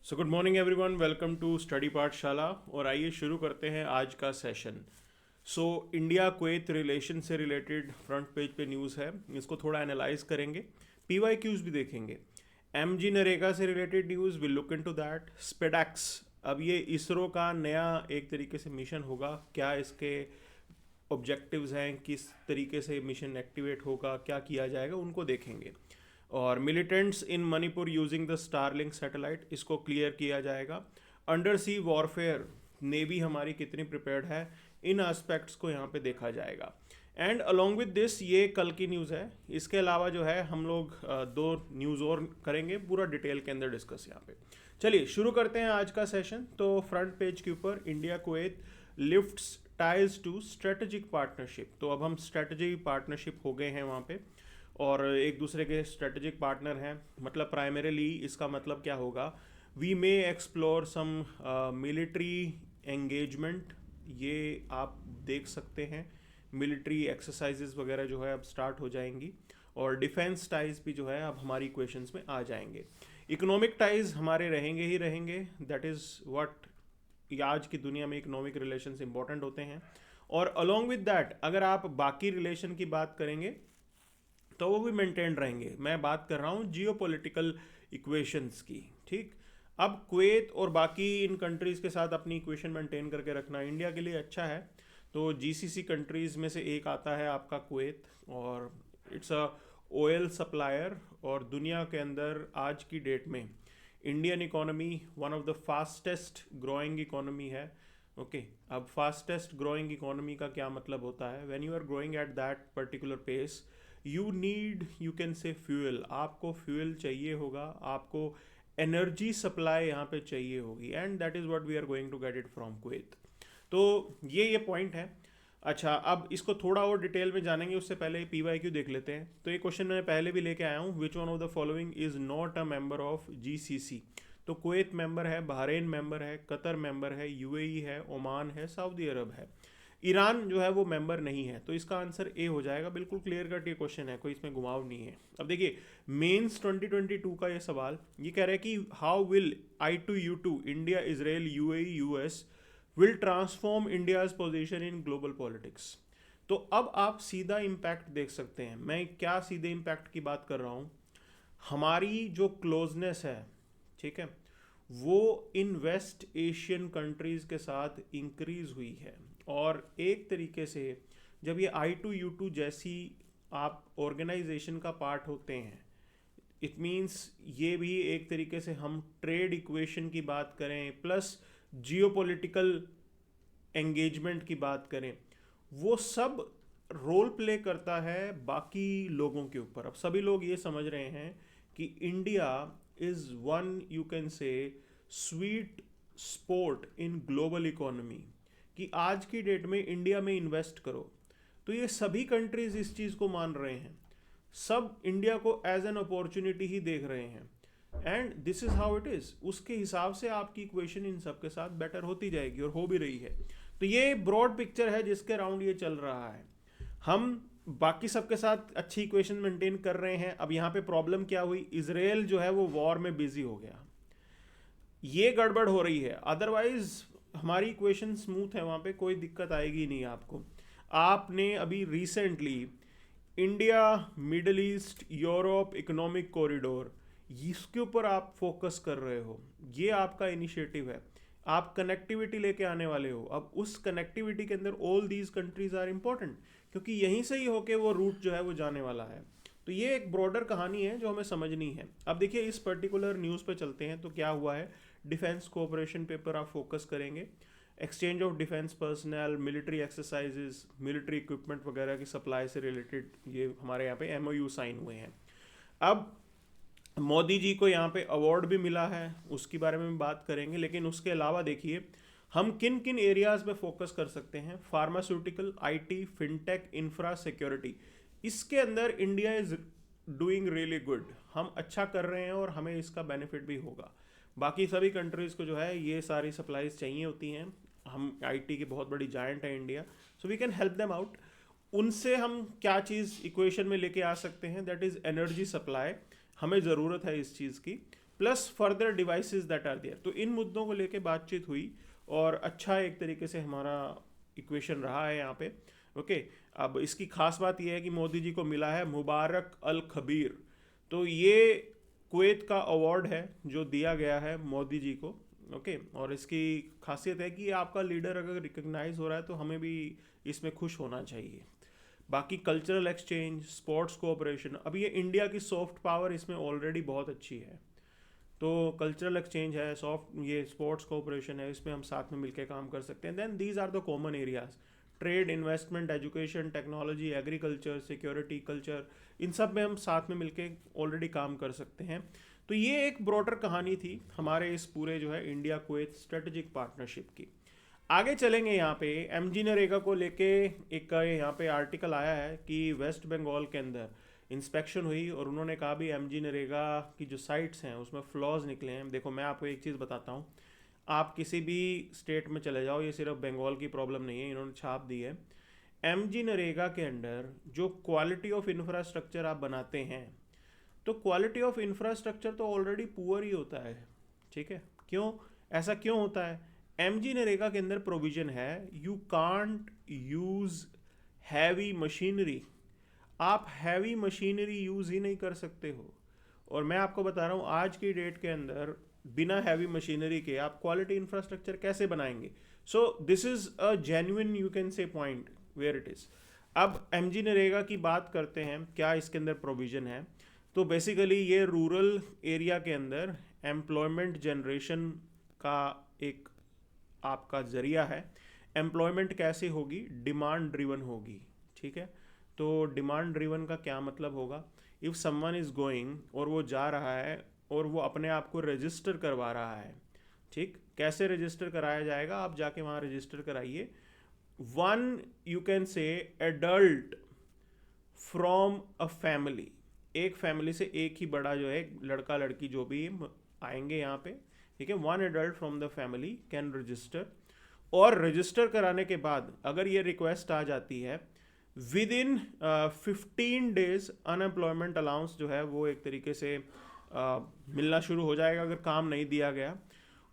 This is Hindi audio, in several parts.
So good morning everyone, welcome to study Pathshala. और आइए शुरू करते हैं आज का session. So India Kuwait relation से रिलेटेड फ्रंट पेज पे न्यूज़ है, इसको थोड़ा एनालाइज करेंगे, पीवाई क्यूज़ भी देखेंगे। एमजी नरेगा से related news will look into that. SpaDeX, अब ये इसरो का नया एक तरीके से मिशन होगा, क्या इसके ऑब्जेक्टिव्स हैं, किस तरीके से मिशन एक्टिवेट होगा, क्या किया जाएगा, उनको देखेंगे। और militants in Manipur using the Starlink satellite, इसको क्लियर किया जाएगा। अंडर सी वॉरफेयर, नेवी हमारी कितनी प्रिपेयर्ड है, इन एस्पेक्ट्स को यहाँ पे देखा जाएगा। एंड अलोंग विद दिस, ये कल की न्यूज़ है, इसके अलावा जो है हम लोग दो न्यूज़ और करेंगे, पूरा डिटेल के अंदर डिस्कस यहाँ पे। चलिए शुरू करते हैं आज का सेशन। तो फ्रंट पेज के ऊपर India Kuwait lifts ties to strategic partnership, तो अब हम स्ट्रेटेजी पार्टनरशिप हो गए हैं वहाँ पे और एक दूसरे के स्ट्रेटेजिक पार्टनर हैं। मतलब प्राइमरीली इसका मतलब क्या होगा, we may explore some military engagement, ये आप देख सकते हैं। मिलिट्री एक्सरसाइजेज वगैरह जो है अब स्टार्ट हो जाएंगी और डिफेंस टाइज भी जो है अब हमारी क्वेश्चंस में आ जाएंगे। इकोनॉमिक टाइज हमारे रहेंगे ही रहेंगे, दैट इज़ व्हाट आज की दुनिया में इकोनॉमिक रिलेशंस इंपॉर्टेंट होते हैं। और अलोंग विद दैट अगर आप बाकी रिलेशन की बात करेंगे तो वो भी मेंटेन रहेंगे। मैं बात कर रहा हूँ जियोपॉलिटिकल इक्वेशंस की, ठीक। अब कुवैत और बाकी इन कंट्रीज़ के साथ अपनी इक्वेशन मेंटेन करके रखना इंडिया के लिए अच्छा है। तो जीसीसी कंट्रीज़ में से एक आता है आपका कुवैत, और इट्स अ ऑयल सप्लायर, और दुनिया के अंदर आज की डेट में Indian economy one of the fastest growing economy है। ओके, अब फास्टेस्ट ग्रोइंग इकोनॉमी का क्या मतलब होता है, when you are growing at that particular pace you need, you can say fuel, आपको फ्यूल चाहिए होगा, आपको एनर्जी सप्लाई यहाँ पे चाहिए होगी, and that is what we are going to get it from Kuwait. तो ये पॉइंट है। अच्छा, अब इसको थोड़ा और डिटेल में जानेंगे, उससे पहले पीवाईक्यू देख लेते हैं। तो ये क्वेश्चन मैं पहले भी लेके आया हूँ, which one of the following is not a member of GCC. तो कुवैत मेंबर है, बहरीन मेंबर है, कतर मेंबर है, यूएई है, ओमान है, सऊदी अरब है। ईरान जो है वो मेंबर नहीं है, तो इसका आंसर ए हो जाएगा। बिल्कुल क्लियर कट ये क्वेश्चन है, कोई इसमें घुमाव नहीं है। अब देखिए मेंस 2022 का ये सवाल, ये कह रहा है कि how will I2U2 India Israel UAE US will transform India's position in global politics. तो अब आप सीधा इम्पैक्ट देख सकते हैं। मैं क्या सीधे इम्पैक्ट की बात कर रहा हूँ, हमारी जो क्लोजनेस है, ठीक है, वो इन वेस्ट एशियन कंट्रीज़ के साथ इंक्रीज़ हुई है। और एक तरीके से जब ये I2U2 जैसी आप ऑर्गेनाइजेशन का पार्ट होते हैं, इट मीन्स ये भी एक तरीके से हम ट्रेड इक्वेशन की बात करें प्लस जियोपॉलिटिकल एंगेजमेंट की बात करें, वो सब रोल प्ले करता है बाकी लोगों के ऊपर। अब सभी लोग ये समझ रहे हैं कि India is one, you can से, sweet spot in global economy, कि आज की डेट में इंडिया में इन्वेस्ट करो। तो ये सभी कंट्रीज इस चीज़ को मान रहे हैं, सब इंडिया को एज एन अपॉर्चुनिटी ही देख रहे हैं, and this is how it is. उसके हिसाब से आपकी इक्वेशन इन सब के साथ बेटर होती जाएगी और हो भी रही है। तो ये ब्रॉड पिक्चर है जिसके राउंड ये चल रहा है। हम बाकी सबके साथ अच्छी इक्वेशन मेंटेन कर रहे हैं। अब यहाँ पे प्रॉब्लम क्या हुई, इसराइल जो है वो वॉर में बिजी हो गया, ये गड़बड़ हो रही है। अदरवाइज हमारी इक्वेशन स्मूथ है, वहाँ पे कोई दिक्कत आएगी नहीं आपको। आपने अभी recently India middle east Europe economic corridor, इसके ऊपर आप फोकस कर रहे हो, ये आपका इनिशिएटिव है, आप कनेक्टिविटी लेके आने वाले हो। अब उस कनेक्टिविटी के अंदर all these countries are important, क्योंकि यहीं से ही होके वो रूट जो है वो जाने वाला है। तो ये एक ब्रॉडर कहानी है जो हमें समझनी है। अब देखिए इस पर्टिकुलर न्यूज़ पे चलते हैं, तो क्या हुआ है, डिफेंस कोऑपरेशन पेपर आप फोकस करेंगे, exchange of defence personnel, military exercises, military equipment वगैरह की सप्लाई से रिलेटेड ये हमारे यहाँ पे एमओयू साइन हुए हैं। अब मोदी जी को यहाँ पे अवार्ड भी मिला है, उसके बारे में बात करेंगे। लेकिन उसके अलावा देखिए हम किन किन एरियाज में फोकस कर सकते हैं, pharmaceutical, IT, fintech, infra, security, इसके अंदर India is doing really good, हम अच्छा कर रहे हैं और हमें इसका बेनिफिट भी होगा। बाकी सभी कंट्रीज़ को जो है ये सारी सप्लाईज चाहिए होती हैं, हम आईटी की बहुत बड़ी जायंट है India, so we can help them out. उनसे हम क्या चीज़ इक्वेशन में लेके आ सकते हैं, दैट इज़ एनर्जी सप्लाई, हमें ज़रूरत है इस चीज़ की। Plus further devices that are there. तो इन मुद्दों को लेके बातचीत हुई और अच्छा एक तरीके से हमारा इक्वेशन रहा है यहाँ पे। ओके, अब इसकी खास बात यह है कि मोदी जी को मिला है मुबारक अल खबीर। तो ये कुवैत का अवार्ड है जो दिया गया है मोदी जी को। ओके, और इसकी खासियत है कि आपका लीडर अगर रिकग्नाइज हो रहा है तो हमें भी इसमें खुश होना चाहिए। बाकी कल्चरल एक्सचेंज, स्पोर्ट्स कोऑपरेशन, अब ये इंडिया की सॉफ्ट पावर इसमें ऑलरेडी बहुत अच्छी है। तो कल्चरल एक्सचेंज है, सॉफ्ट ये स्पोर्ट्स कोऑपरेशन है, इसमें हम साथ में मिलकर काम कर सकते हैं। Then these are the common areas, trade, investment, education, technology, agriculture, security, culture, इन सब में हम साथ में मिलके ऑलरेडी काम कर सकते हैं। तो ये एक ब्रॉडर कहानी थी हमारे इस पूरे जो है इंडिया कुवैत स्ट्रेटेजिक पार्टनरशिप की। आगे चलेंगे, यहाँ पे एमजी नरेगा को लेके एक यहाँ पे आर्टिकल आया है कि वेस्ट बंगाल के अंदर इंस्पेक्शन हुई और उन्होंने कहा भी एमजी नरेगा की जो साइट्स हैं उसमें फ्लॉज निकले हैं। देखो मैं आपको एक चीज़ बताता हूँ, आप किसी भी स्टेट में चले जाओ, ये सिर्फ बंगाल की प्रॉब्लम नहीं है, इन्होंने छाप दी है। एमजी नरेगा के अंडर जो क्वालिटी ऑफ इंफ्रास्ट्रक्चर आप बनाते हैं, तो क्वालिटी ऑफ इंफ्रास्ट्रक्चर तो ऑलरेडी पुअर ही होता है। ठीक है, क्यों ऐसा क्यों होता है? एमजी नरेगा के अंदर प्रोविजन है you can't use heavy machinery, आप हैवी मशीनरी यूज ही नहीं कर सकते हो। और मैं आपको बता रहा हूँ आज की डेट के अंदर बिना हैवी मशीनरी के आप क्वालिटी इंफ्रास्ट्रक्चर कैसे बनाएंगे? So this is a genuine you can say point where it is. अब एमजी नरेगा की बात करते हैं, क्या इसके अंदर प्रोविजन है? तो बेसिकली ये रूरल एरिया के अंदर एम्प्लॉयमेंट जनरेशन का एक आपका जरिया है। एम्प्लॉयमेंट कैसे होगी? डिमांड ड्रिवन होगी। ठीक है, तो डिमांड ड्रिवन का क्या मतलब होगा? इफ़ समवन इज़ गोइंग और वो जा रहा है और वो अपने आप को रजिस्टर करवा रहा है, ठीक, कैसे रजिस्टर कराया जाएगा? आप जाके वहाँ रजिस्टर कराइए। वन यू कैन से एडल्ट फ्रॉम अ फैमिली, एक फैमिली से एक ही बड़ा जो है लड़का लड़की जो भी आएंगे यहाँ पे, ठीक है, one adult from the family can register. और रजिस्टर कराने के बाद अगर ये रिक्वेस्ट आ जाती है with in 15 days unemployment allowance जो है वो एक तरीके से मिलना शुरू हो जाएगा अगर काम नहीं दिया गया।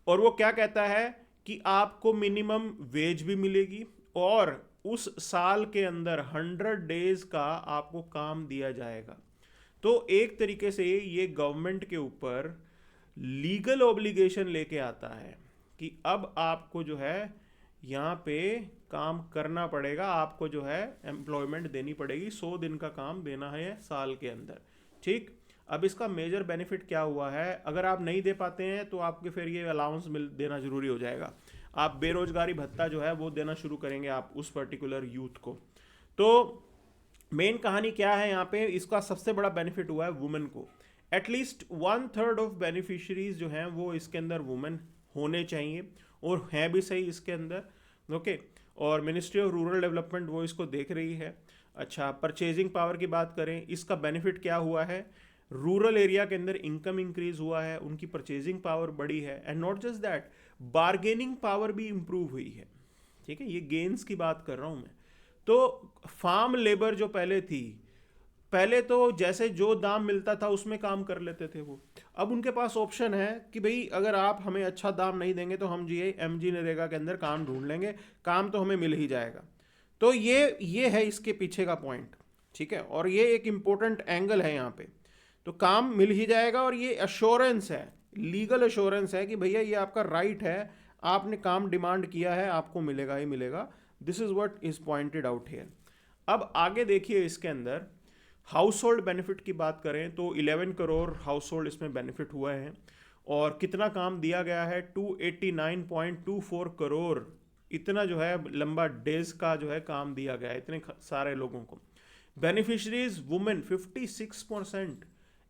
और वो क्या कहता है कि आपको मिनिमम वेज भी मिलेगी और उस साल के अंदर 100 डेज का आपको काम दिया जाएगा। तो एक तरीके से ये गवर्नमेंट के ऊपर लीगल ऑब्लिगेशन लेके आता है कि अब आपको जो है यहाँ पे काम करना पड़ेगा, आपको जो है एम्प्लॉयमेंट देनी पड़ेगी, 100 दिन का काम देना है साल के अंदर। ठीक, अब इसका मेजर बेनिफिट क्या हुआ है? अगर आप नहीं दे पाते हैं तो आपके फिर ये अलाउंस देना जरूरी हो जाएगा। आप बेरोजगारी भत्ता जो है वो देना शुरू करेंगे आप उस पर्टिकुलर यूथ को। तो मेन कहानी क्या है यहाँ पे? इसका सबसे बड़ा बेनिफिट हुआ है वुमेन को। एटलीस्ट 1/3 ऑफ बेनिफिशरीज जो हैं वो इसके अंदर वुमेन होने चाहिए और हैं भी सही इसके अंदर। ओके, और मिनिस्ट्री ऑफ रूरल डेवलपमेंट वो इसको देख रही है। अच्छा, परचेजिंग पावर की बात करें, इसका बेनिफिट क्या हुआ है? रूरल एरिया के अंदर इनकम इंक्रीज हुआ है, उनकी परचेजिंग पावर बढ़ी है, and not just that, bargaining power भी इंप्रूव हुई है। ठीक है, ये गेन्स की बात कर रहा हूँ मैं। तो फार्म लेबर जो पहले थी, पहले तो जैसे जो दाम मिलता था उसमें काम कर लेते थे वो, अब उनके पास ऑप्शन है कि भाई अगर आप हमें अच्छा दाम नहीं देंगे तो हम जी एमजी नरेगा के अंदर काम ढूंढ लेंगे, काम तो हमें मिल ही जाएगा। तो ये है इसके पीछे का पॉइंट। ठीक है, और ये एक इम्पोर्टेंट एंगल है यहाँ पे। तो काम मिल ही जाएगा और ये अश्योरेंस है, लीगल अश्योरेंस है कि भैया ये आपका राइट है, आपने काम डिमांड किया है, आपको मिलेगा ही मिलेगा। This is what is pointed out here. अब आगे देखिए, इसके अंदर हाउस होल्ड बेनिफिट की बात करें तो 11 करोड़ हाउस होल्ड इसमें बेनिफिट हुए हैं और कितना काम दिया गया है? 289.24 करोड़, इतना जो है लंबा डेज का जो है काम दिया गया है इतने सारे लोगों को। Beneficiaries women 56%,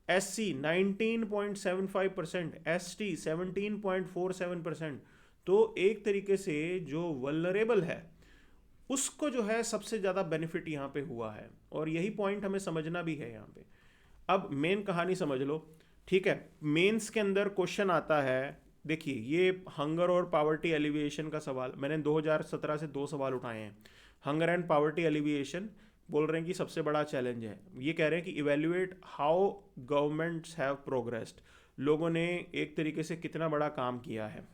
SC 19.75%, ST 17.47%। तो एक तरीके से जो वल्नरेबल है उसको जो है सबसे ज़्यादा बेनिफिट यहाँ पे हुआ है, और यही पॉइंट हमें समझना भी है यहाँ पे। अब मेन कहानी समझ लो। ठीक है, मेंस के अंदर क्वेश्चन आता है, देखिए ये हंगर और पावर्टी एलिविएशन का सवाल मैंने 2017 से 2 सवाल उठाए हैं। हंगर एंड पावर्टी एलिविएशन बोल रहे हैं कि सबसे बड़ा चैलेंज है। ये कह रहे हैं कि evaluate how governments have progressed. लोगों ने एक तरीके से कितना बड़ा काम किया है।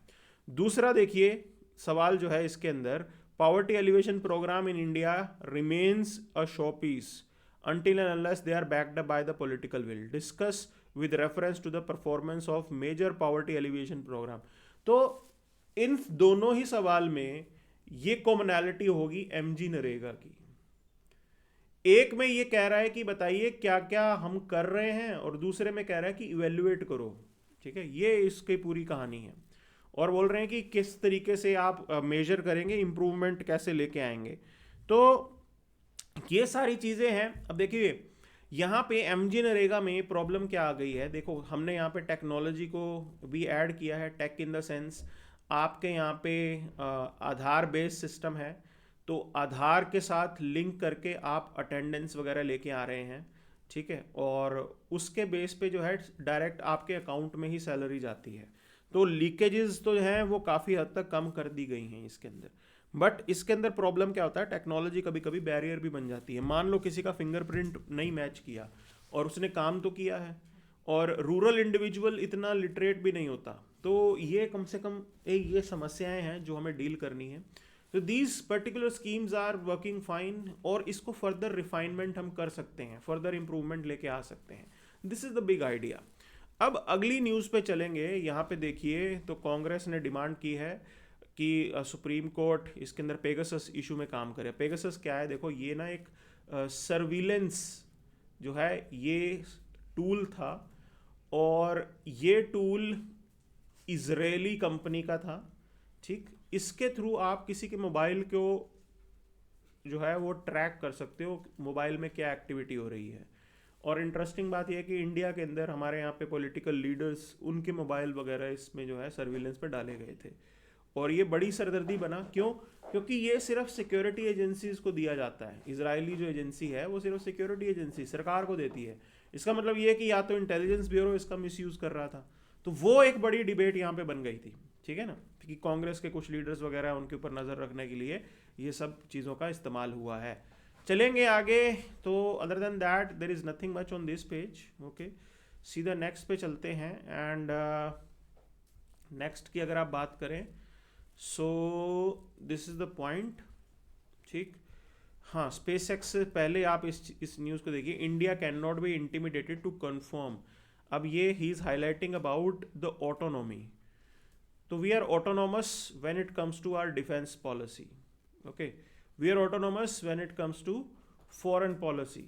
दूसरा देखिए सवाल जो है इसके अंदर, poverty elevation programme in India remains a showpiece until and unless they are backed up by the political will. Discuss with reference to the performance of major poverty alleviation program. तो इन दोनों ही सवाल में ये कॉमनैलिटी होगी एमजी नरेगा की। एक में ये कह रहा है कि बताइए क्या क्या हम कर रहे हैं, और दूसरे में कह रहा है कि इवेल्युएट करो। ठीक है, ये इसकी पूरी कहानी है। और बोल रहे हैं कि किस तरीके से आप मेजर करेंगे, इंप्रूवमेंट कैसे लेके आएंगे। तो ये सारी चीज़ें हैं। अब देखिए यहाँ पे एमजी नरेगा में प्रॉब्लम क्या आ गई है। देखो हमने यहाँ पे टेक्नोलॉजी को भी ऐड किया है। टेक इन द सेंस आपके यहाँ पे आधार बेस्ड सिस्टम है, तो आधार के साथ लिंक करके आप अटेंडेंस वगैरह लेके आ रहे हैं। ठीक है, और उसके बेस पे जो है डायरेक्ट आपके अकाउंट में ही सैलरी जाती है। तो लीकेजेस तो हैं वो काफ़ी हद तक कम कर दी गई हैं इसके अंदर। बट इसके अंदर प्रॉब्लम क्या होता है, टेक्नोलॉजी कभी कभी बैरियर भी बन जाती है। मान लो किसी का फिंगरप्रिंट नहीं मैच किया और उसने काम तो किया है, और रूरल इंडिविजुअल इतना लिटरेट भी नहीं होता, तो ये कम से कम ये समस्याएं हैं जो हमें डील करनी है। तो these particular schemes are working fine, और इसको फर्दर रिफाइनमेंट हम कर सकते हैं, फर्दर इंप्रूवमेंट लेके आ सकते हैं। This is the big idea. अब अगली न्यूज़ पे चलेंगे। यहाँ पे देखिए तो कांग्रेस ने डिमांड की है कि सुप्रीम कोर्ट इसके अंदर पेगासस इशू में काम करे। पेगासस क्या है, देखो ये ना एक सर्विलेंस जो है ये टूल था, और ये टूल इजरायली कंपनी का था। ठीक, इसके थ्रू आप किसी के मोबाइल को जो है वो ट्रैक कर सकते हो, मोबाइल में क्या एक्टिविटी हो रही है। और इंटरेस्टिंग बात यह है कि इंडिया के अंदर हमारे यहाँ पे पॉलिटिकल लीडर्स, उनके मोबाइल वगैरह इसमें जो है सर्विलेंस पे डाले गए थे, और ये बड़ी सरदर्दी बना। क्यों? क्योंकि ये सिर्फ सिक्योरिटी एजेंसीज को दिया जाता है। इजरायली जो एजेंसी है वो सिर्फ सिक्योरिटी एजेंसी सरकार को देती है। इसका मतलब ये है कि या तो इंटेलिजेंस ब्यूरो इसका मिसयूज कर रहा था। तो वो एक बड़ी डिबेट यहाँ पे बन गई थी। ठीक है ना, कि कांग्रेस के कुछ लीडर्स वगैरह उनके ऊपर नज़र रखने के लिए ये सब चीज़ों का इस्तेमाल हुआ है। चलेंगे आगे। तो other than that there is nothing much on this page. Okay, सीधा नेक्स्ट पे चलते हैं। एंड नेक्स्ट की अगर आप बात करें, सो दिस इज़ द पॉइंट। ठीक, हाँ, स्पेस एक्स से पहले आप इस न्यूज़ को देखिए। India can not be intimidated to confirm. अब ये he is highlighting about the autonomy. तो we are autonomous when it comes to our defence policy. Okay, we are autonomous when it comes to foreign policy.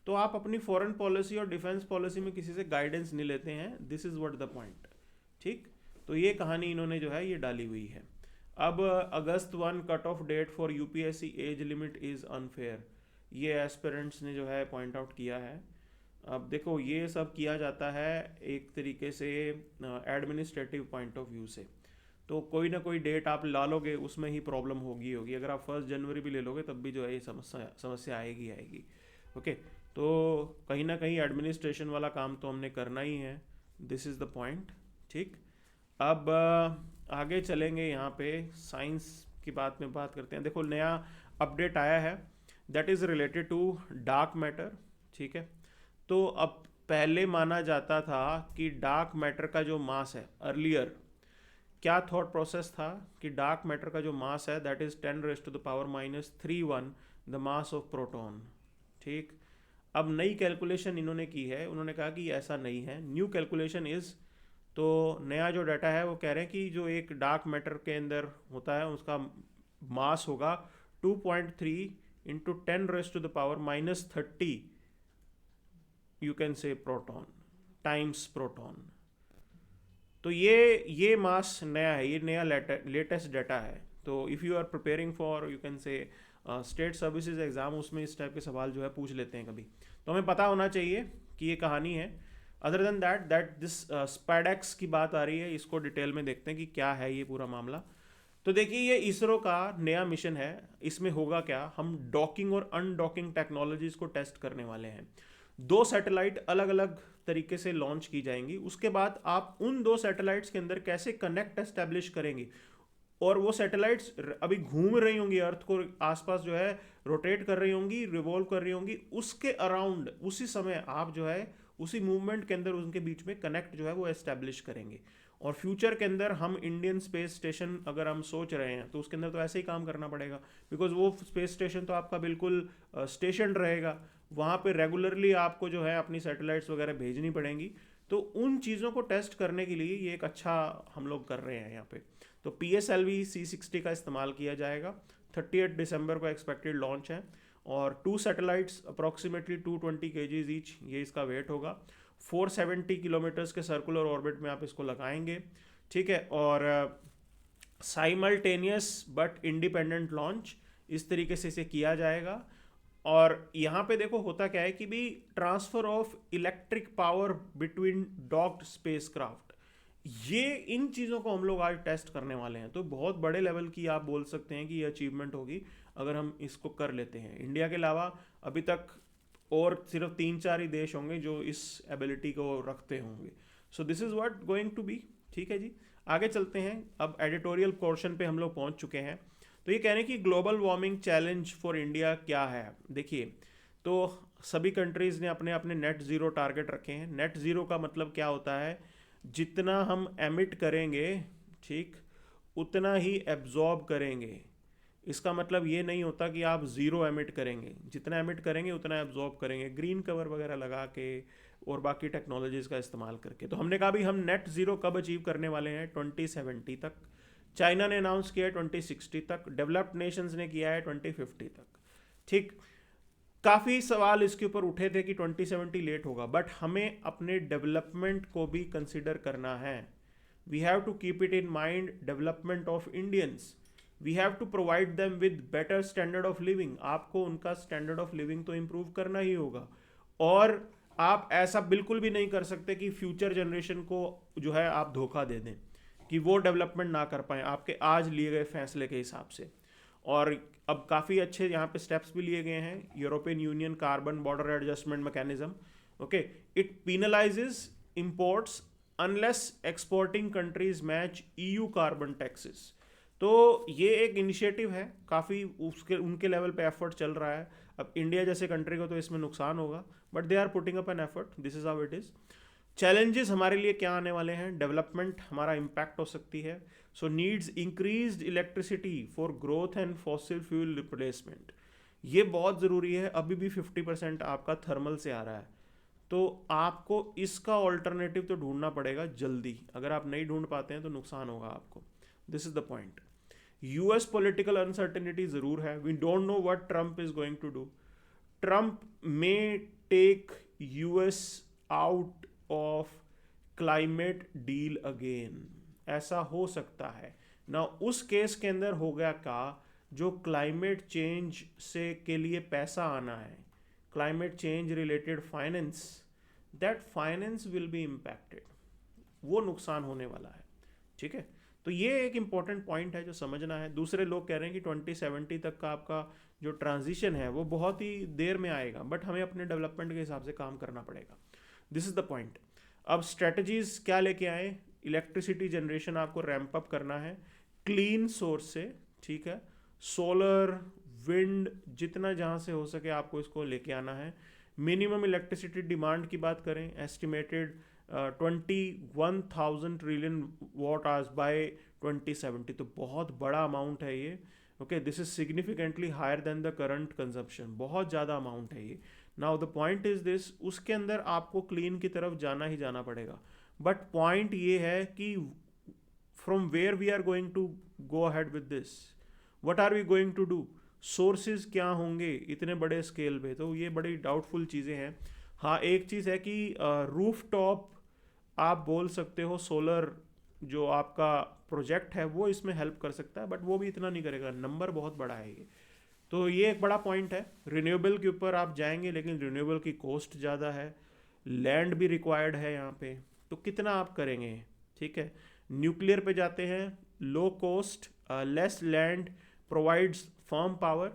तो आप अपनी फॉरेन पॉलिसी और डिफेंस पॉलिसी में किसी से गाइडेंस नहीं लेते हैं। This is what the point. ठीक, तो ये कहानी इन्होंने जो है ये डाली हुई है। अब August 1 cut off date for UPSC age limit is unfair, ये एस्पिरेंट्स ने जो है पॉइंट आउट किया है। अब देखो ये सब किया जाता है एक तरीके से एडमिनिस्ट्रेटिव पॉइंट ऑफ व्यू से। तो कोई ना कोई डेट आप ला लोगे उसमें ही प्रॉब्लम होगी। अगर आप 1 जनवरी भी ले लोगे तब भी जो है ये समस्या आएगी। ओके, तो कहीं ना कहीं एडमिनिस्ट्रेशन वाला काम तो हमने करना ही है। This is the point. ठीक, अब आगे चलेंगे। यहाँ पे साइंस की बात में बात करते हैं। देखो नया अपडेट आया है, that is related to dark matter. ठीक है, तो अब पहले माना जाता था कि डार्क मैटर का जो मास है, अर्लियर क्या थॉट प्रोसेस था कि डार्क मैटर का जो मास है that is 10⁻³ the mass of proton. ठीक, अब नई कैलकुलेशन इन्होंने की है। उन्होंने कहा कि ऐसा नहीं है, न्यू कैलकुलेशन इज़, तो नया जो डाटा है वो कह रहे हैं कि जो एक डार्क मैटर के अंदर होता है उसका मास होगा 2.3 × 10⁻³ यू कैन से प्रोटॉन टाइम्स प्रोटॉन। तो ये मास नया है, ये नया लेटेस्ट डाटा है। तो if you are preparing for you can say state services exam, उसमें इस टाइप के सवाल जो है पूछ लेते हैं कभी, तो हमें पता होना चाहिए कि ये कहानी है। Other than that this SpaDeX की बात आ रही है, इसको डिटेल में देखते हैं कि क्या है ये पूरा मामला। तो देखिए ये इसरो का नया मिशन है। इसमें होगा क्या, हम डॉकिंग और अनडॉकिंग टेक्नोलॉजीज को टेस्ट करने वाले हैं। 2 सैटेलाइट अलग अलग तरीके से लॉन्च की जाएंगी। उसके बाद आप उन 2 सैटेलाइट्स के अंदर कैसे कनेक्ट एस्टेब्लिश करेंगे, और वो सैटेलाइट्स अभी घूम रही होंगी, अर्थ को आसपास जो है रोटेट कर रही होंगी, रिवॉल्व कर रही होंगी, उसके अराउंड उसी समय आप जो है उसी मूवमेंट के अंदर उनके बीच में कनेक्ट जो है वो एस्टेब्लिश करेंगे। और फ्यूचर के अंदर हम इंडियन स्पेस स्टेशन अगर हम सोच रहे हैं तो उसके अंदर तो ऐसे ही काम करना पड़ेगा, बिकॉज वो स्पेस स्टेशन तो आपका बिल्कुल स्टेशन रहेगा, वहाँ पे रेगुलरली आपको जो है अपनी सैटेलाइट्स वगैरह भेजनी पड़ेंगी। तो उन चीज़ों को टेस्ट करने के लिए ये एक अच्छा हम लोग कर रहे हैं यहाँ पे। तो PSLV C60 का इस्तेमाल किया जाएगा। 30 दिसंबर को एक्सपेक्टेड लॉन्च है, और 2 सैटेलाइट्स अप्रॉक्सीमेटली 220 kgs ईच ये इसका वेट होगा। 470 किलोमीटर्स के सर्कुलर ऑर्बिट में आप इसको लगाएंगे, ठीक है। और साइमल्टेनियस बट इंडिपेंडेंट लॉन्च इस तरीके से इसे किया जाएगा। और यहाँ पे देखो होता क्या है कि भी transfer of electric power between docked spacecraft, ये इन चीज़ों को हम लोग आज टेस्ट करने वाले हैं। तो बहुत बड़े लेवल की आप बोल सकते हैं कि ये अचीवमेंट होगी अगर हम इसको कर लेते हैं। इंडिया के अलावा अभी तक और सिर्फ 3-4 ही देश होंगे जो इस एबिलिटी को रखते होंगे। So this is what going to be. ठीक है जी, आगे चलते हैं। अब एडिटोरियल पोर्शन पे हम लोग पहुंच चुके हैं। तो ये कह रहे हैं कि global warming challenge for India क्या है। देखिए, तो सभी कंट्रीज़ ने अपने अपने नेट ज़ीरो टारगेट रखे हैं। नेट ज़ीरो का मतलब क्या होता है, जितना हम एमिट करेंगे, ठीक, उतना ही एब्जॉर्ब करेंगे। इसका मतलब ये नहीं होता कि आप ज़ीरो एमिट करेंगे, जितना एमिट करेंगे उतना एब्जॉर्ब करेंगे, ग्रीन कवर वगैरह लगा के और बाकी टेक्नोलॉजीज़ का इस्तेमाल करके। तो हमने कहा भी हम नेट ज़ीरो कब अचीव करने वाले हैं, 2070 तक। चाइना ने अनाउंस किया है 2060 तक, डेवलप्ड नेशंस ने किया है 2050 तक। ठीक, काफ़ी सवाल इसके ऊपर उठे थे कि 2070 लेट होगा, बट हमें अपने डेवलपमेंट को भी कंसिडर करना है। We have to keep it in mind, development of Indians, we have to provide them with better standard of living. आपको उनका स्टैंडर्ड ऑफ लिविंग तो इम्प्रूव करना ही होगा। और आप ऐसा बिल्कुल भी नहीं कर सकते कि फ्यूचर जनरेशन को जो है आप धोखा दे दें कि वो डेवलपमेंट ना कर पाएँ आपके आज लिए गए फैसले के हिसाब से। और अब काफ़ी अच्छे यहाँ पे स्टेप्स भी लिए गए हैं। European Union carbon border adjustment mechanism, okay, it penalizes imports unless exporting countries match EU carbon taxes. तो ये एक इनिशिएटिव है, काफ़ी उसके उनके लेवल पे एफर्ट चल रहा है। अब इंडिया जैसे कंट्री को तो इसमें नुकसान होगा, but they are putting up an effort, this is how it is. Challenges हमारे लिए क्या आने वाले हैं, डेवलपमेंट हमारा इम्पैक्ट हो सकती है। So needs increased electricity for growth and fossil fuel replacement, ये बहुत ज़रूरी है। अभी भी 50% आपका थर्मल से आ रहा है, तो आपको इसका ऑल्टरनेटिव तो ढूंढना पड़ेगा जल्दी। अगर आप नहीं ढूंढ पाते हैं तो नुकसान होगा आपको। This is the point. US political uncertainty ज़रूर है। We don't know what Trump is going to do. Trump may take US out of climate deal again, ऐसा हो सकता है ना। उस केस के अंदर हो गया का, जो क्लाइमेट चेंज से के लिए पैसा आना है, climate change related finance, that finance will be impacted, वो नुकसान होने वाला है। ठीक है, तो ये एक इम्पॉर्टेंट पॉइंट है जो समझना है। दूसरे लोग कह रहे हैं कि 2070 तक का आपका जो ट्रांजिशन है वो बहुत ही देर में आएगा, बट हमें अपने डेवलपमेंट के हिसाब से काम करना पड़ेगा। This is the point. अब स्ट्रेटजीज क्या लेके आए, इलेक्ट्रिसिटी जनरेशन आपको रैंप अप करना है क्लीन सोर्स से, ठीक है, सोलर, विंड, जितना जहाँ से हो सके आपको इसको लेके आना है। मिनिमम इलेक्ट्रिसिटी डिमांड की बात करें, estimated 21,000 trillion watt hours by 2070, तो बहुत बड़ा अमाउंट है ये। Okay, this is significantly higher than the current consumption, बहुत ज़्यादा अमाउंट है ये। Now the point is this, उसके अंदर आपको क्लीन की तरफ जाना ही जाना पड़ेगा, बट पॉइंट ये है कि from where we are going to go ahead with this, what are we going to do, sources क्या होंगे इतने बड़े स्केल पे, तो ये बड़ी डाउटफुल चीज़ें हैं। हाँ, एक चीज़ है कि रूफ टॉप आप बोल सकते हो, सोलर जो आपका प्रोजेक्ट है वो इसमें हेल्प कर सकता है, बट वो भी इतना नहीं करेगा, नंबर बहुत बड़ा है ये। तो ये एक बड़ा पॉइंट है। रिन्यूएबल के ऊपर आप जाएंगे, लेकिन रिन्यूएबल की कॉस्ट ज़्यादा है, लैंड भी रिक्वायर्ड है यहाँ पे, तो कितना आप करेंगे। ठीक है, न्यूक्लियर पे जाते हैं, low cost, less land, provides firm power.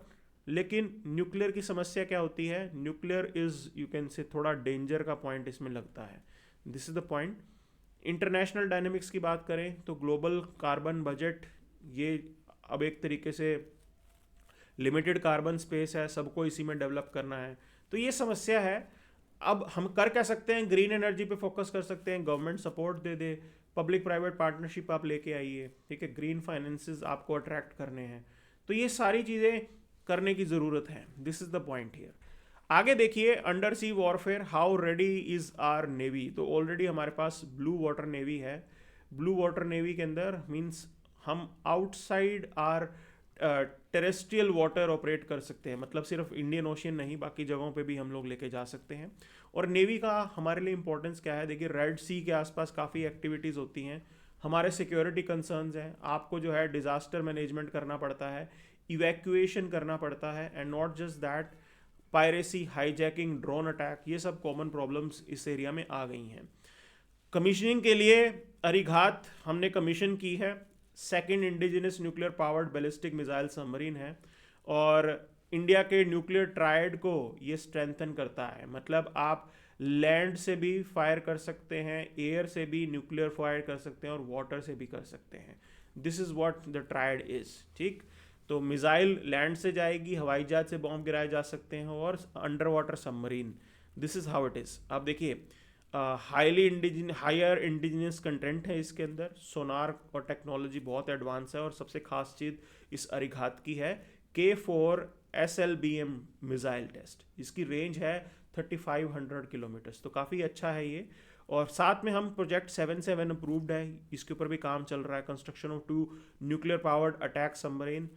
लेकिन न्यूक्लियर की समस्या क्या होती है, न्यूक्लियर इज़, यू कैन से, थोड़ा डेंजर का पॉइंट इसमें लगता है। This is the point. International dynamics की बात करें तो ग्लोबल कार्बन बजट, ये अब एक तरीके से लिमिटेड कार्बन स्पेस है, सबको इसी में डेवलप करना है, तो ये समस्या है। अब हम कर क्या सकते हैं, ग्रीन एनर्जी पे फोकस कर सकते हैं, गवर्नमेंट सपोर्ट दे दे, पब्लिक प्राइवेट पार्टनरशिप आप लेके आइए, ठीक है, ग्रीन फाइनेंसेस आपको अट्रैक्ट करने हैं, तो ये सारी चीज़ें करने की ज़रूरत है। This is the point here. आगे देखिए, under sea warfare how ready is our navy. तो ऑलरेडी हमारे पास ब्लू वाटर नेवी है। ब्लू वाटर नेवी के अंदर मीन्स हम outside our terrestrial water operate कर सकते हैं, मतलब सिर्फ इंडियन ओशियन नहीं, बाकी जगहों पे भी हम लोग लेके जा सकते हैं। और नेवी का हमारे लिए इंपॉर्टेंस क्या है, देखिए रेड सी के आसपास काफ़ी एक्टिविटीज़ होती हैं, हमारे सिक्योरिटी कंसर्न्स हैं, आपको जो है डिज़ास्टर मैनेजमेंट करना पड़ता है, इवैक्यूएशन करना पड़ता है, and not just that, piracy, hijacking, drone attack, ये सब कॉमन प्रॉब्लम्स इस एरिया में आ गई हैं। कमीशनिंग के लिए अरिघात हमने कमीशन की है, second indigenous nuclear powered ballistic missile submarine है, और इंडिया के न्यूक्लियर ट्रायड को ये स्ट्रेंथन करता है, मतलब आप लैंड से भी फायर कर सकते हैं, एयर से भी न्यूक्लियर फायर कर सकते हैं, और वाटर से भी कर सकते हैं। This is what the triad is, ठीक। तो मिसाइल लैंड से जाएगी, हवाई जहाज से बॉम्ब गिराए जा सकते हैं, और under water submarine, this is how it is. आप देखिए हायर इंडिजिनस कंटेंट है इसके अंदर, सोनार और टेक्नोलॉजी बहुत एडवांस है, और सबसे खास चीज़ इस अरिघात की है K4 SLBM मिसाइल टेस्ट, इसकी रेंज है 3500 किलोमीटर्स, तो काफ़ी अच्छा है ये। और साथ में हम प्रोजेक्ट 7 अप्रूव्ड है, इसके ऊपर भी काम चल रहा है, construction of 2 nuclear powered attack submarine,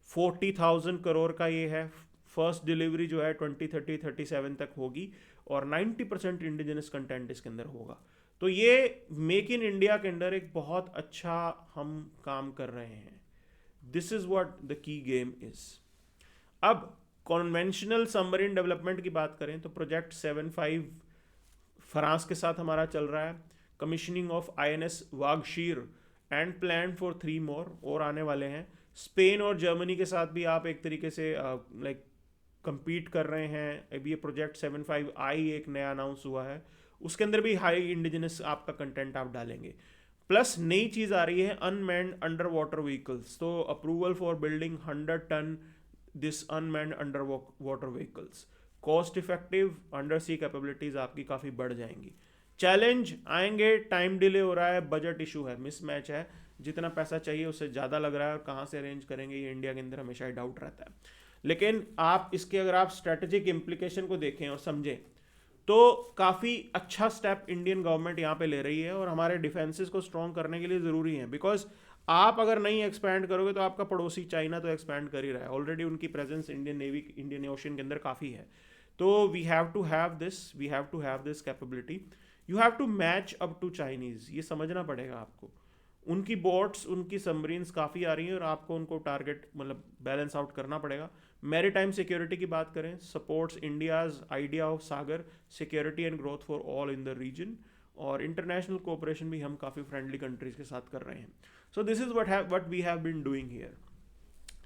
40,000 crore का ये है। फर्स्ट डिलीवरी जो है 2030-37 तक होगी, और 90% इंडिजिनस कंटेंट इसके अंदर होगा। तो ये मेक इन इंडिया के अंदर एक बहुत अच्छा हम काम कर रहे हैं। This is what the key game is. अब कॉन्वेंशनल सबमरीन डेवलपमेंट की बात करें तो प्रोजेक्ट 75 फ्रांस के साथ हमारा चल रहा है, commissioning of INS Vagsheer and plan for 3 मोर, और आने वाले हैं। स्पेन और जर्मनी के साथ भी आप एक तरीके से लाइक compete कर रहे हैं। अभी ये प्रोजेक्ट 75I एक नया अनाउंस हुआ है, उसके अंदर भी हाई इंडिजिनस आपका कंटेंट आप डालेंगे। प्लस नई चीज़ आ रही है अनमैन्ड अंडर वाटर व्हीकल्स, तो approval for building 100 ton this unmanned under water vehicles, cost effective under sea capabilities आपकी काफ़ी बढ़ जाएंगी। चैलेंज आएंगे, टाइम डिले हो रहा है, बजट इशू है, मिसमैच है, जितना पैसा चाहिए उससे ज़्यादा लग रहा है, और कहाँ से अरेंज करेंगे ये इंडिया के अंदर हमेशा ही डाउट रहता है। लेकिन आप इसके अगर आप स्ट्रेटेजिक इम्प्लीकेशन को देखें और समझें तो काफ़ी अच्छा स्टेप इंडियन गवर्नमेंट यहाँ पे ले रही है, और हमारे डिफेंसेस को स्ट्रॉन्ग करने के लिए ज़रूरी है। बिकॉज आप अगर नहीं एक्सपैंड करोगे तो आपका पड़ोसी चाइना तो एक्सपैंड कर ही रहा है ऑलरेडी, उनकी presence Indian navy, Indian ocean के अंदर काफ़ी है। तो we have to have this capability, you have to match up to Chinese, ये समझना पड़ेगा आपको। उनकी बोट्स, उनकी सबमरीन्स काफ़ी आ रही हैं, और आपको उनको टारगेट मतलब बैलेंस आउट करना पड़ेगा। मैरीटाइम सिक्योरिटी की बात करें, supports India's idea of SAGAR security and growth for all in the region, और इंटरनेशनल कोऑपरेशन भी हम काफ़ी फ्रेंडली कंट्रीज के साथ कर रहे हैं। So this is what we have been doing here.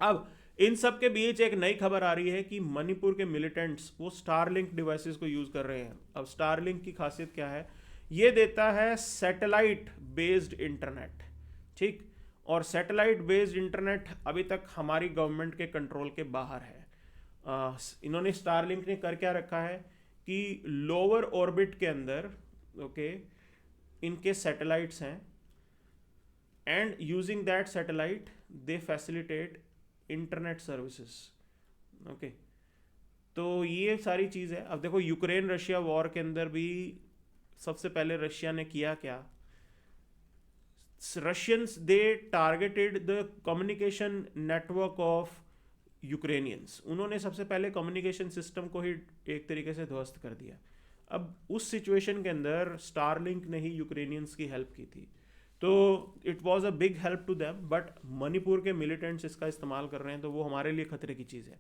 अब इन सब के बीच एक नई खबर आ रही है कि मणिपुर के मिलिटेंट्स वो स्टारलिंक डिवाइसेस को यूज़ कर रहे हैं। अब स्टारलिंक की खासियत क्या है, ये देता है सैटेलाइट बेस्ड इंटरनेट, ठीक। और सैटेलाइट बेस्ड इंटरनेट अभी तक हमारी गवर्नमेंट के कंट्रोल के बाहर है। इन्होंने स्टारलिंक ने कर क्या रखा है कि लोअर ऑर्बिट के अंदर ओके इनके सैटेलाइट्स हैं, and using that satellite they facilitate internet services, okay. तो ये सारी चीज़ है। अब देखो यूक्रेन रशिया वॉर के अंदर भी सबसे पहले रशिया ने किया क्या, Russians they targeted the communication network of Ukrainians, उन्होंने सबसे पहले कम्युनिकेशन सिस्टम को ही एक तरीके से ध्वस्त कर दिया। अब उस सिचुएशन के अंदर स्टारलिंक ने ही यूक्रेनियंस की हेल्प की थी, तो it was a big help to them. But Manipur के मिलिटेंट्स इसका इस्तेमाल कर रहे हैं, तो वो हमारे लिए खतरे की चीज़ है।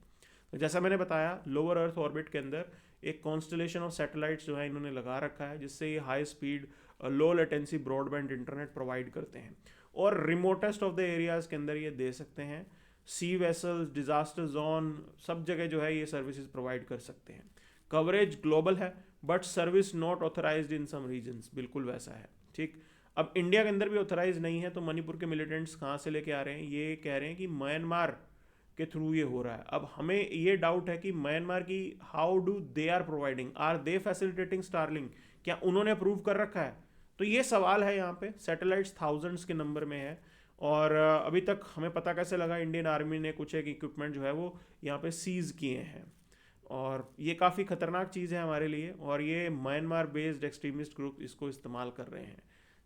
तो जैसा मैंने बताया, लोअर अर्थ ऑर्बिट के अंदर एक कॉन्स्टलेशन ऑफ सैटेलाइट्स जो है इन्होंने लगा रखा है, जिससे ये high speed low latency broadband internet provide करते हैं, और रिमोटेस्ट ऑफ द एरियाज़ के अंदर ये दे सकते हैं। सी वेसल्स, डिजास्टर जोन, सब जगह जो है ये सर्विसेज प्रोवाइड कर सकते हैं। कवरेज ग्लोबल है, but service not authorized in some regions, बिल्कुल वैसा है, ठीक। अब इंडिया के अंदर भी ऑथराइज नहीं है, तो मणिपुर के मिलिटेंट्स कहाँ से लेके आ रहे हैं, ये कह रहे हैं कि म्यांमार के थ्रू ये हो रहा है। अब हमें ये डाउट है कि म्यांमार की how do they are providing, are they facilitating Starlink, क्या उन्होंने अप्रूव कर रखा है? तो ये सवाल है यहाँ पे। सैटेलाइट्स थाउजेंड्स के नंबर में है, और अभी तक हमें पता कैसे लगा, इंडियन आर्मी ने कुछ एक इक्विपमेंट जो है वो यहाँ पे सीज किए हैं, और ये काफ़ी ख़तरनाक चीज़ है हमारे लिए, और ये म्यांमार बेस्ड एक्सट्रीमिस्ट ग्रुप इसको इस्तेमाल कर रहे हैं।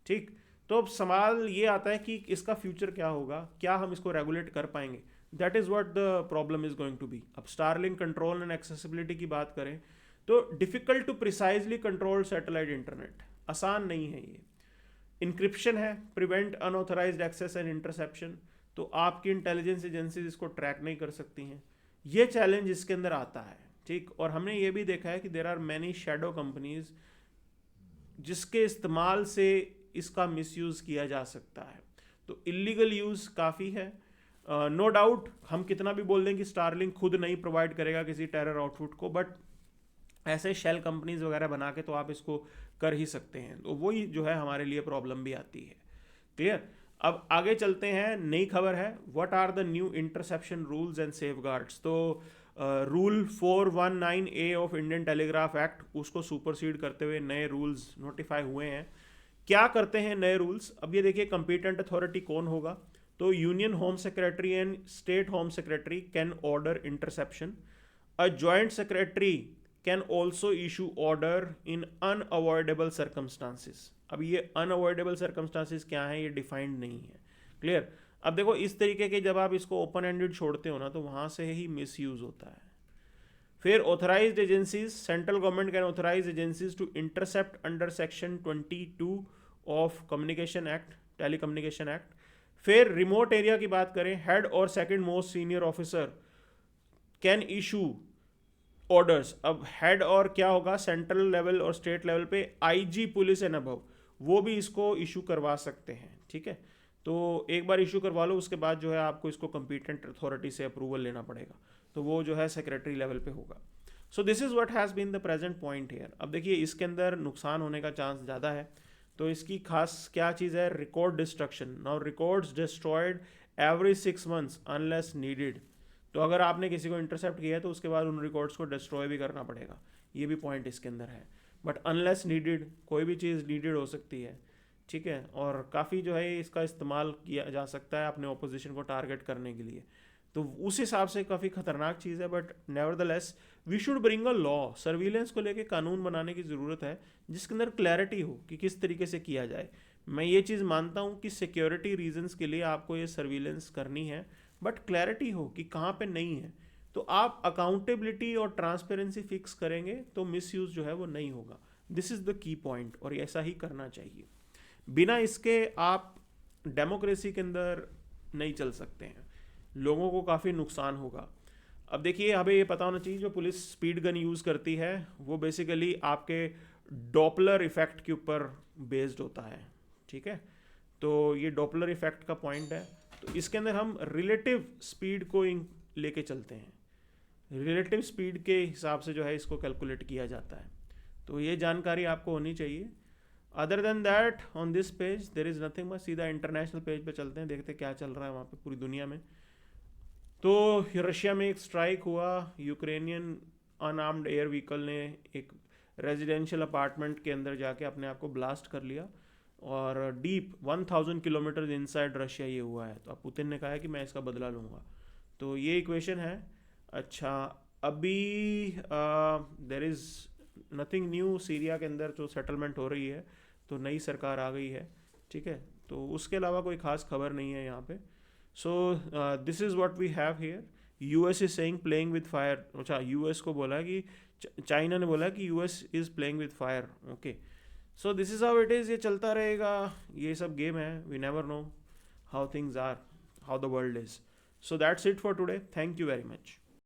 ठीक, तो अब सवाल ये आता है कि इसका फ्यूचर क्या होगा, क्या हम इसको रेगुलेट कर पाएंगे? That is what the problem is going to be. अब स्टारलिंक कंट्रोल एंड एक्सेसिबिलिटी की बात करें तो difficult to precisely control satellite internet, आसान नहीं है ये। इंक्रिप्शन है, prevent unauthorized access and interception, तो आपकी इंटेलिजेंस एजेंसीज इसको ट्रैक नहीं कर सकती हैं, ये चैलेंज इसके अंदर आता है। ठीक, और हमने ये भी देखा है कि there are many shadow companies जिसके इस्तेमाल से इसका मिसयूज़ किया जा सकता है, तो इलीगल यूज़ काफ़ी है। नो डाउट हम कितना भी बोल दें कि स्टारलिंक खुद नहीं प्रोवाइड करेगा किसी टेरर आउटपुट को, बट ऐसे शेल कंपनीज वगैरह बना के तो आप इसको कर ही सकते हैं, तो वही जो है हमारे लिए प्रॉब्लम भी आती है। क्लियर? अब आगे चलते हैं, नई खबर है, what are the new interception rules and safeguards. तो rule 419A of Indian Telegraph Act, उसको सुपरसीड करते हुए नए रूल्स नोटिफाई हुए हैं। क्या करते हैं नए रूल्स? अब ये देखिए, कंपीटेंट अथॉरिटी कौन होगा, तो union home secretary and state home secretary can order interception. A joint secretary can also issue order in unavoidable circumstances. अब ये अनअवॉइडेबल सर्कमस्टांसिस क्या है, ये डिफाइंड नहीं है। क्लियर? अब देखो, इस तरीके के जब आप इसको ओपन एंडेड छोड़ते हो ना, तो वहाँ से ही मिस यूज़ होता है। फिर authorized agencies, central government can authorize agencies to intercept under section 22 of communication act, telecommunication act. फिर रिमोट एरिया की बात करें, हेड और second most senior officer can issue orders. अब हेड और क्या होगा, सेंट्रल लेवल और स्टेट लेवल पे आईजी पुलिस एंड अबव, वो भी इसको इशू करवा सकते हैं। ठीक है, तो एक बार इशू करवा लो, उसके बाद जो है आपको इसको कंपीटेंट अथॉरिटी से अप्रूवल लेना पड़ेगा, तो वो जो है सेक्रेटरी लेवल पे होगा। So this is what has been the present point here. अब देखिए, इसके अंदर नुकसान होने का चांस ज़्यादा है, तो इसकी खास क्या चीज़ है, record destruction. Now records destroyed every 6 months unless needed. तो अगर आपने किसी को इंटरसेप्ट किया है तो उसके बाद उन रिकॉर्ड्स को डिस्ट्रॉय भी करना पड़ेगा, ये भी पॉइंट इसके अंदर है। बट अनलेस नीडेड, कोई भी चीज़ नीडेड हो सकती है। ठीक है, और काफ़ी जो है इसका इस्तेमाल किया जा सकता है अपने ऑपोजिशन को टारगेट करने के लिए, तो उस हिसाब से काफ़ी खतरनाक चीज़ है। But nevertheless we should bring a law, surveillance को लेके कानून बनाने की ज़रूरत है जिसके अंदर क्लैरिटी हो कि किस तरीके से किया जाए। मैं ये चीज़ मानता हूँ कि सिक्योरिटी रीजंस के लिए आपको ये सर्विलेंस करनी है, बट क्लैरिटी हो कि कहाँ पे नहीं है, तो आप अकाउंटेबिलिटी और ट्रांसपेरेंसी फिक्स करेंगे तो मिसयूज़ जो है वो नहीं होगा। This is the key point, और ऐसा ही करना चाहिए। बिना इसके आप डेमोक्रेसी के अंदर नहीं चल सकते हैं, लोगों को काफ़ी नुकसान होगा। अब देखिए, हमें ये पता होना चाहिए, जो पुलिस स्पीड गन यूज़ करती है वो बेसिकली आपके डॉपलर इफेक्ट के ऊपर बेस्ड होता है। ठीक है, तो ये डॉपलर इफेक्ट का पॉइंट है, तो इसके अंदर हम रिलेटिव स्पीड को लेके चलते हैं, रिलेटिव स्पीड के हिसाब से जो है इसको कैलकुलेट किया जाता है, तो ये जानकारी आपको होनी चाहिए। Other than that on this page there is nothing much. सीधा इंटरनेशनल पेज पे चलते हैं, देखते क्या चल रहा है वहाँ पे पूरी दुनिया में। तो रशिया में एक स्ट्राइक हुआ, यूक्रेनियन अनआर्म्ड एयर व्हीकल ने एक रेजिडेंशियल अपार्टमेंट के अंदर जाके अपने आप को ब्लास्ट कर लिया, और डीप 1000 किलोमीटर इनसाइड रशिया ये हुआ है। तो अब पुतिन ने कहा है कि मैं इसका बदला लूँगा, तो ये इक्वेशन है। अच्छा, अभी there is nothing new, Syria के अंदर जो सेटलमेंट हो रही है, तो नई सरकार आ गई है। ठीक है, तो उसके अलावा कोई खास खबर नहीं है यहाँ पे। So this is what we have here. US is saying playing with fire. अच्छा, यूएस को बोला कि चाइना ने बोला कि US is playing with fire. Okay, so this is how it is, ये चलता रहेगा, ये सब गेम है। We never know how things are, how the world is. So that's it for today, thank you very much.